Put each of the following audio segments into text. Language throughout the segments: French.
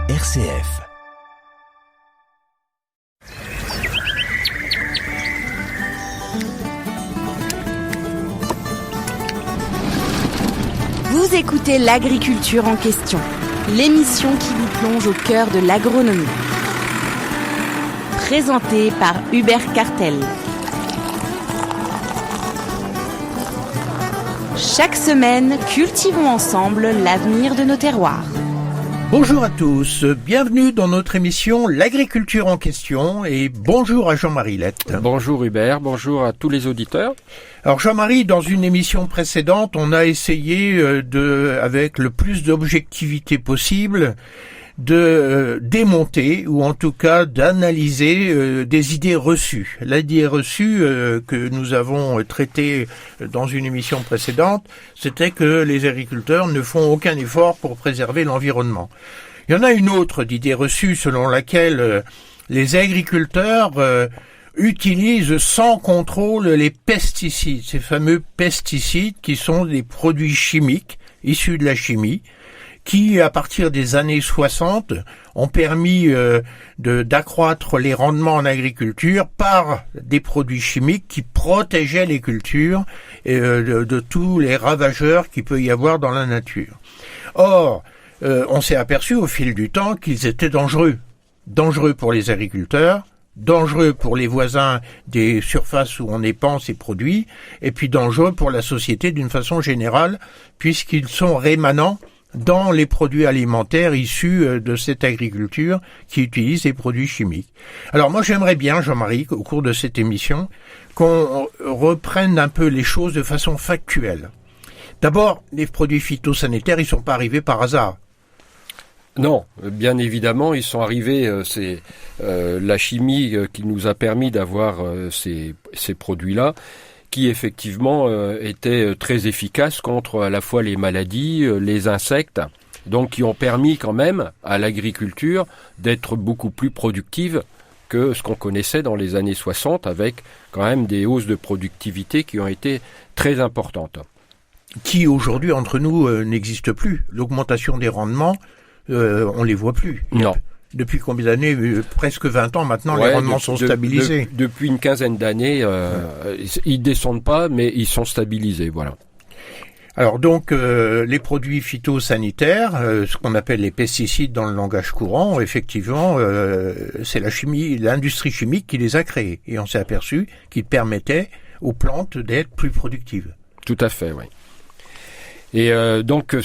RCF. Vous écoutez l'agriculture en question, l'émission qui vous plonge au cœur de l'agronomie. Présentée par Hubert Cartel. Chaque semaine, cultivons ensemble l'avenir de nos terroirs. Bonjour à tous, bienvenue dans notre émission L'agriculture en question et bonjour à Jean-Marie Lette. Bonjour Hubert, bonjour à tous les auditeurs. Alors Jean-Marie, dans une émission précédente, on a essayé avec le plus d'objectivité possible de démonter ou en tout cas d'analyser des idées reçues. L'idée reçue que nous avons traitée dans une émission précédente, c'était que les agriculteurs ne font aucun effort pour préserver l'environnement. Il y en a une autre d'idée reçue selon laquelle les agriculteurs utilisent sans contrôle les pesticides, ces fameux pesticides qui sont des produits chimiques issus de la chimie, qui, à partir des années 60, ont permis d'accroître les rendements en agriculture par des produits chimiques qui protégeaient les cultures de tous les ravageurs qu'il peut y avoir dans la nature. Or, on s'est aperçu au fil du temps qu'ils étaient dangereux. Dangereux pour les agriculteurs, dangereux pour les voisins des surfaces où on épand ces produits, et puis dangereux pour la société d'une façon générale, puisqu'ils sont rémanents dans les produits alimentaires issus de cette agriculture qui utilise des produits chimiques. Alors moi j'aimerais bien, Jean-Marie, au cours de cette émission, qu'on reprenne un peu les choses de façon factuelle. D'abord, les produits phytosanitaires, ils sont pas arrivés par hasard. Non, bien évidemment, ils sont arrivés, c'est la chimie qui nous a permis d'avoir ces produits-là, qui effectivement étaient très efficaces contre à la fois les maladies, les insectes, donc qui ont permis quand même à l'agriculture d'être beaucoup plus productive que ce qu'on connaissait dans les années 60, avec quand même des hausses de productivité qui ont été très importantes. Qui aujourd'hui entre nous n'existe plus. L'augmentation des rendements, on les voit plus. Non. Depuis combien d'années? Presque 20 ans maintenant, les rendements sont stabilisés. Depuis une quinzaine d'années, ils descendent pas, mais ils sont stabilisés, voilà. Alors donc, les produits phytosanitaires, ce qu'on appelle les pesticides dans le langage courant, effectivement, c'est la chimie, l'industrie chimique qui les a créés. Et on s'est aperçu qu'ils permettaient aux plantes d'être plus productives. Tout à fait, oui. Et donc,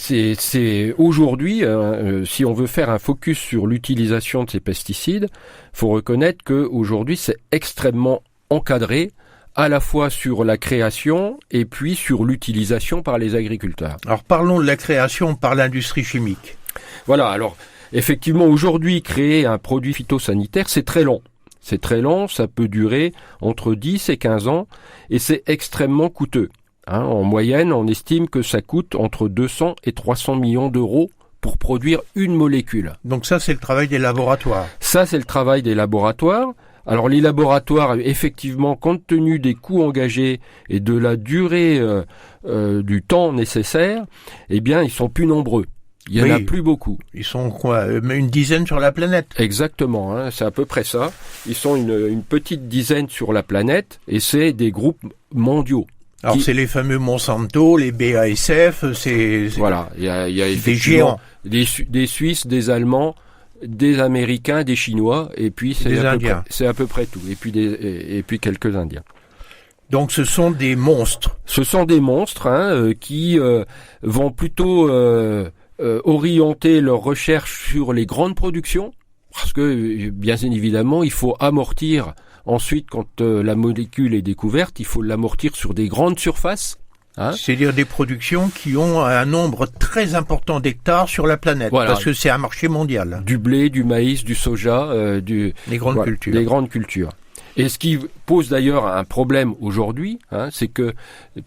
c'est aujourd'hui, si on veut faire un focus sur l'utilisation de ces pesticides, faut reconnaître que aujourd'hui c'est extrêmement encadré, à la fois sur la création et puis sur l'utilisation par les agriculteurs. Alors parlons de la création par l'industrie chimique. Voilà. Alors effectivement, aujourd'hui, créer un produit phytosanitaire, c'est très long. C'est très long, ça peut durer entre 10 et 15 ans, et c'est extrêmement coûteux. En moyenne, on estime que ça coûte entre 200 et 300 millions d'euros pour produire une molécule. Donc ça, c'est le travail des laboratoires. Ça, c'est le travail des laboratoires. Alors les laboratoires, effectivement, compte tenu des coûts engagés et de la durée du temps nécessaire, eh bien, ils sont plus nombreux. Il y en a plus beaucoup. Ils sont quoi, une dizaine sur la planète? Exactement, c'est à peu près ça. Ils sont une petite dizaine sur la planète et c'est des groupes mondiaux. Alors c'est les fameux Monsanto, les BASF, voilà, il y a des géants, des Suisses, des Allemands, des Américains, des Chinois, et puis c'est à peu près tout, et puis quelques Indiens. Donc ce sont des monstres. Ce sont des monstres qui vont plutôt orienter leurs recherches sur les grandes productions, parce que bien évidemment il faut amortir. Ensuite, quand la molécule est découverte, il faut l'amortir sur des grandes surfaces. C'est-à-dire des productions qui ont un nombre très important d'hectares sur la planète, voilà. Parce que c'est un marché mondial. Du blé, du maïs, du soja, les grandes cultures. Des grandes cultures. Et ce qui pose d'ailleurs un problème aujourd'hui, c'est que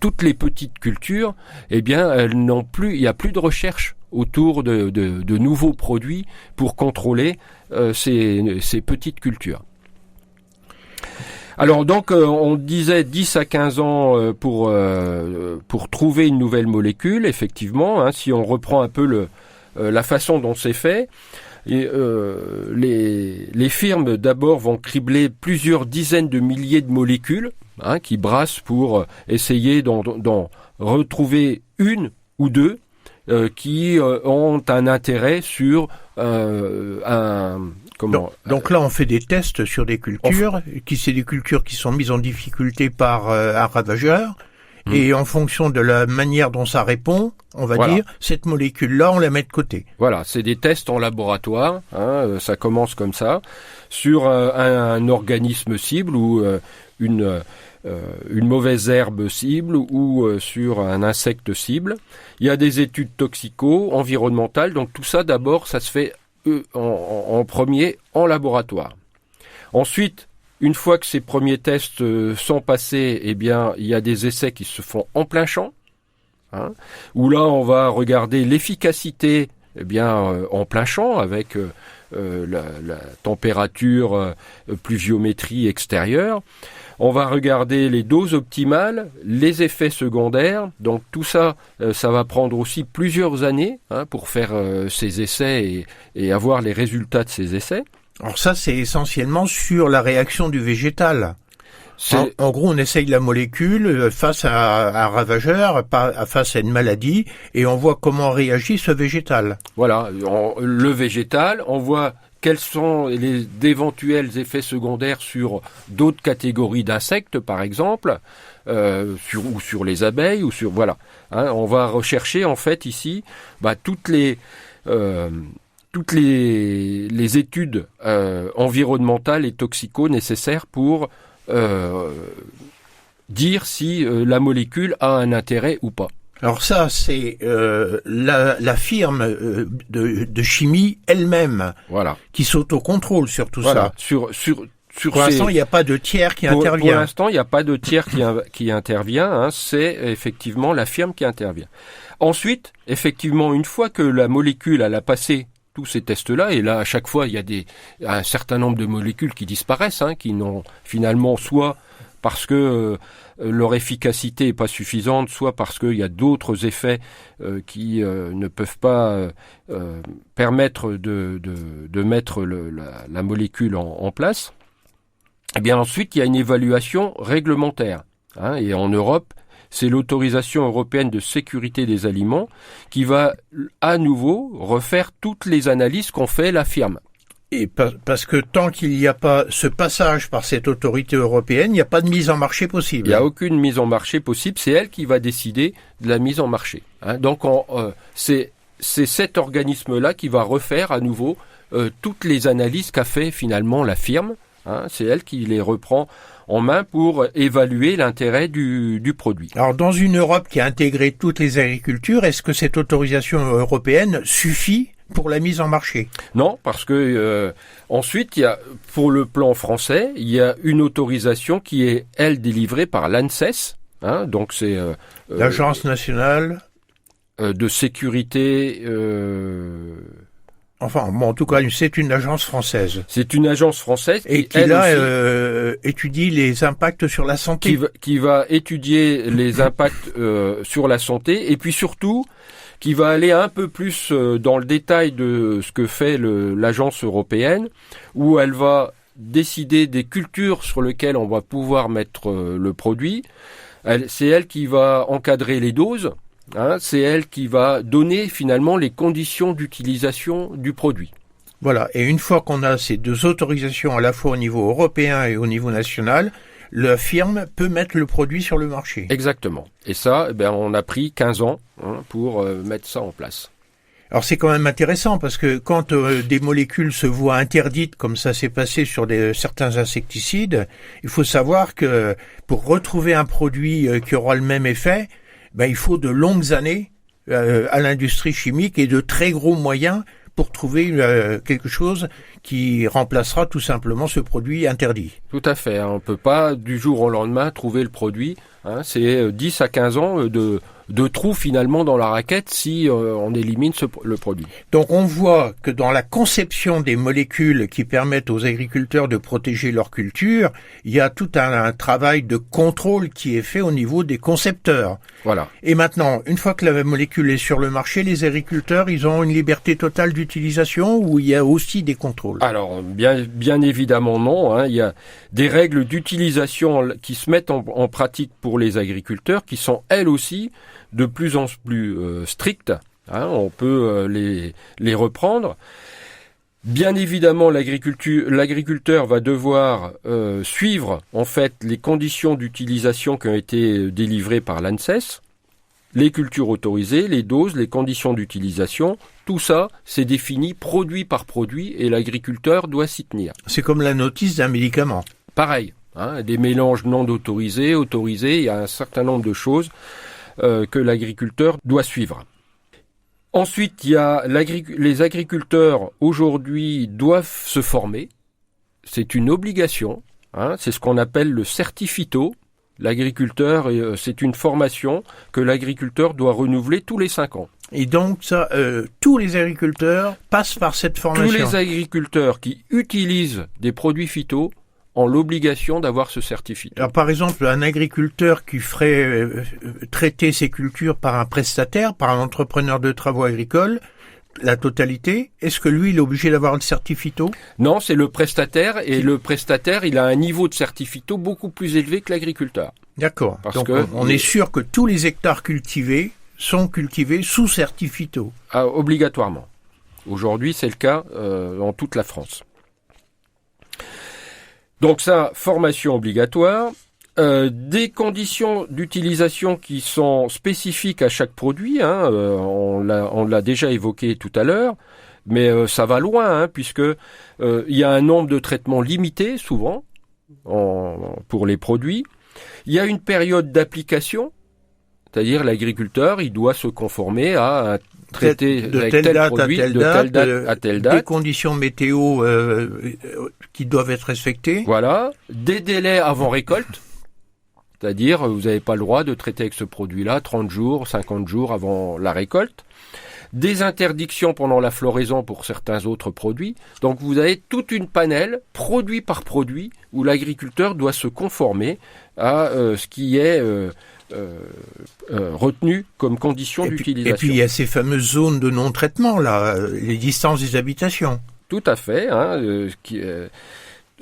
toutes les petites cultures, eh bien, elles n'ont plus, il n'y a plus de recherche autour de nouveaux produits pour contrôler ces petites cultures. Alors donc on disait 10 à 15 ans pour trouver une nouvelle molécule, effectivement, si on reprend un peu la façon dont c'est fait, Et, les firmes d'abord vont cribler plusieurs dizaines de milliers de molécules qui brassent pour essayer d'en retrouver une ou deux qui ont un intérêt sur Donc là, on fait des tests sur des cultures, c'est des cultures qui sont mises en difficulté par un ravageur. Et en fonction de la manière dont ça répond, on va dire, cette molécule-là, on la met de côté. Voilà, c'est des tests en laboratoire, ça commence comme ça, sur un organisme cible ou une mauvaise herbe cible ou sur un insecte cible. Il y a des études toxico-environnementales, donc tout ça d'abord, ça se fait en premier en laboratoire. Ensuite, une fois que ces premiers tests sont passés, eh bien, il y a des essais qui se font en plein champ, où là, on va regarder l'efficacité, eh bien, en plein champ avec la température, pluviométrie extérieure. On va regarder les doses optimales, les effets secondaires. Donc tout ça, ça va prendre aussi plusieurs années pour faire ces essais et avoir les résultats de ces essais. Alors ça, c'est essentiellement sur la réaction du végétal. En gros, on essaye la molécule face à un ravageur, face à une maladie, et on voit comment réagit ce végétal. Voilà, le végétal, on voit quels sont d'éventuels effets secondaires sur d'autres catégories d'insectes, par exemple, ou sur les abeilles, ou sur voilà. On va rechercher en fait ici toutes les études environnementales et toxico nécessaires pour dire si la molécule a un intérêt ou pas. Alors ça, c'est la firme de chimie elle-même qui s'autocontrôle sur tout ça. Pour l'instant, il n'y a pas de tiers qui intervient. Pour l'instant, il n'y a pas de tiers qui intervient. C'est effectivement la firme qui intervient. Ensuite, effectivement, une fois que la molécule elle a passé tous ces tests-là, et là, à chaque fois, il y a un certain nombre de molécules qui disparaissent, qui n'ont finalement soit parce que leur efficacité est pas suffisante, soit parce qu'il y a d'autres effets qui ne peuvent pas permettre de mettre la molécule en place. Et bien ensuite, il y a une évaluation réglementaire. Et en Europe, c'est l'autorisation européenne de sécurité des aliments qui va à nouveau refaire toutes les analyses qu'ont fait la firme. Et parce que tant qu'il n'y a pas ce passage par cette autorité européenne, il n'y a pas de mise en marché possible. Il n'y a aucune mise en marché possible, c'est elle qui va décider de la mise en marché. Donc c'est cet organisme-là qui va refaire à nouveau toutes les analyses qu'a fait finalement la firme. C'est elle qui les reprend en main pour évaluer l'intérêt du produit. Alors dans une Europe qui a intégré toutes les agricultures, est-ce que cette autorisation européenne suffit pour la mise en marché? Non, parce que ensuite, il y a, pour le plan français, il y a une autorisation qui est, elle, délivrée par l'ANSES. Donc c'est l'Agence nationale de sécurité. Enfin, bon, en tout cas, c'est une agence française. C'est une agence française et qui là étudie les impacts sur la santé. Qui va étudier les impacts sur la santé et puis surtout qui va aller un peu plus dans le détail de ce que fait l'agence européenne, où elle va décider des cultures sur lesquelles on va pouvoir mettre le produit. C'est elle qui va encadrer les doses. C'est elle qui va donner finalement les conditions d'utilisation du produit. Voilà, et une fois qu'on a ces deux autorisations à la fois au niveau européen et au niveau national, la firme peut mettre le produit sur le marché. Exactement. Et ça, on a pris 15 ans pour mettre ça en place. Alors c'est quand même intéressant parce que quand des molécules se voient interdites, comme ça s'est passé sur certains insecticides, il faut savoir que pour retrouver un produit qui aura le même effet, il faut de longues années à l'industrie chimique et de très gros moyens pour trouver quelque chose qui remplacera tout simplement ce produit interdit. Tout à fait. On ne peut pas du jour au lendemain trouver le produit. C'est 10 à 15 ans de trous finalement dans la raquette si on élimine le produit. Donc on voit que dans la conception des molécules qui permettent aux agriculteurs de protéger leur culture, il y a tout un travail de contrôle qui est fait au niveau des concepteurs. Voilà. Et maintenant, une fois que la molécule est sur le marché, les agriculteurs, ils ont une liberté totale d'utilisation ou il y a aussi des contrôles? Alors, bien évidemment non. Hein. Il y a des règles d'utilisation qui se mettent en pratique pour les agriculteurs, qui sont elles aussi de plus en plus strictes. Hein. On peut les reprendre. Bien évidemment, l'agriculteur va devoir suivre en fait les conditions d'utilisation qui ont été délivrées par l'ANSES, les cultures autorisées, les doses, les conditions d'utilisation. Tout ça, c'est défini produit par produit et l'agriculteur doit s'y tenir. C'est comme la notice d'un médicament. Pareil, hein, des mélanges non autorisés, il y a un certain nombre de choses que l'agriculteur doit suivre. Ensuite, il y a les agriculteurs aujourd'hui doivent se former. C'est une obligation. Hein, c'est ce qu'on appelle le certifito. L'agriculteur, c'est une formation que l'agriculteur doit renouveler tous les 5 ans. Et donc, ça, tous les agriculteurs passent par cette formation. Tous les agriculteurs qui utilisent des produits phyto ont l'obligation d'avoir ce certificat. Alors, par exemple, un agriculteur qui ferait traiter ses cultures par un prestataire, par un entrepreneur de travaux agricoles, la totalité, est-ce que lui, il est obligé d'avoir le certifito? Non, c'est le prestataire, et le prestataire, il a un niveau de certifito beaucoup plus élevé que l'agriculteur. D'accord. Donc, on est sûr que tous les hectares cultivés sont cultivés sous certifito. Ah, obligatoirement. Aujourd'hui, c'est le cas dans toute la France. Donc ça, formation obligatoire, des conditions d'utilisation qui sont spécifiques à chaque produit, hein, on l'a déjà évoqué tout à l'heure, mais ça va loin, hein, puisque il y a un nombre de traitements limité, souvent, pour les produits. Il y a une période d'application, c'est-à-dire l'agriculteur, il doit se conformer à un traité avec tel produit de telle date à telle date. Des conditions météo qui doivent être respectées. Voilà. Des délais avant récolte. C'est-à-dire, vous n'avez pas le droit de traiter avec ce produit-là 30 jours, 50 jours avant la récolte. Des interdictions pendant la floraison pour certains autres produits. Donc, vous avez toute une panel, produit par produit, où l'agriculteur doit se conformer à ce qui est retenu comme condition d'utilisation. Et puis il y a ces fameuses zones de non-traitement, là, les distances des habitations. Tout à fait. Hein,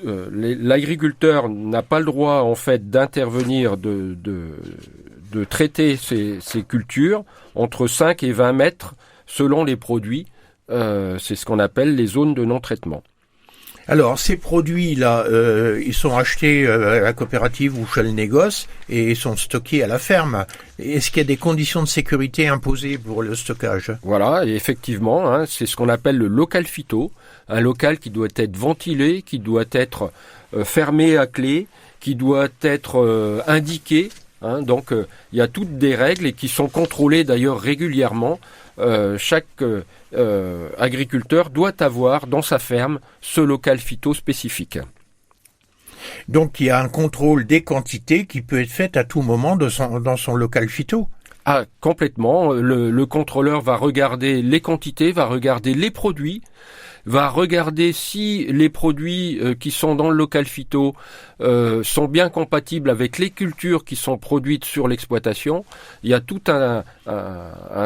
l'agriculteur n'a pas le droit en fait d'intervenir, de traiter ces cultures entre 5 et 20 mètres selon les produits. C'est ce qu'on appelle les zones de non-traitement. Alors, ces produits-là, ils sont achetés à la coopérative ou chez le négoce et sont stockés à la ferme. Est-ce qu'il y a des conditions de sécurité imposées pour le stockage? Voilà, et effectivement, hein, c'est ce qu'on appelle le local phyto, un local qui doit être ventilé, qui doit être fermé à clé, qui doit être indiqué. Hein, donc, il y a toutes des règles et qui sont contrôlées d'ailleurs régulièrement. Chaque agriculteur doit avoir dans sa ferme ce local phyto spécifique. Donc il y a un contrôle des quantités qui peut être fait à tout moment dans son local phyto. Ah, complètement. Le contrôleur va regarder les quantités, va regarder les produits, va regarder si les produits qui sont dans le local phyto sont bien compatibles avec les cultures qui sont produites sur l'exploitation. Il y a tout un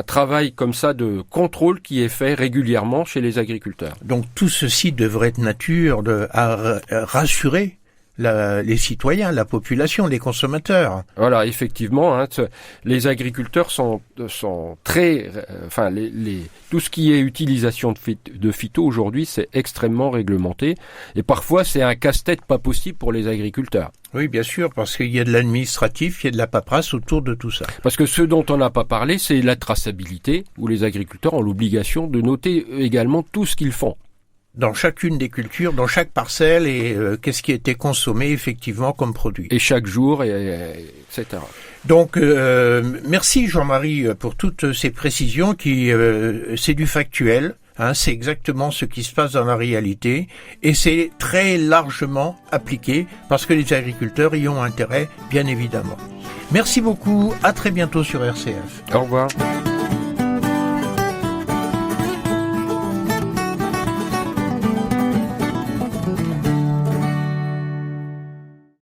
travail comme ça de contrôle qui est fait régulièrement chez les agriculteurs. Donc tout ceci devrait être nature à rassurer les citoyens, la population, les consommateurs. Voilà, effectivement, hein, les agriculteurs sont très, tout ce qui est utilisation de phyto aujourd'hui, c'est extrêmement réglementé, et parfois c'est un casse-tête pas possible pour les agriculteurs. Oui, bien sûr, parce qu'il y a de l'administratif, il y a de la paperasse autour de tout ça. Parce que ce dont on n'a pas parlé, c'est la traçabilité, où les agriculteurs ont l'obligation de noter également tout ce qu'ils font. Dans chacune des cultures, dans chaque parcelle, et qu'est-ce qui a été consommé effectivement comme produit. Et chaque jour, etc. Donc, merci Jean-Marie pour toutes ces précisions qui, c'est du factuel, hein, c'est exactement ce qui se passe dans la réalité, et c'est très largement appliqué parce que les agriculteurs y ont intérêt, bien évidemment. Merci beaucoup, à très bientôt sur RCF. Au revoir.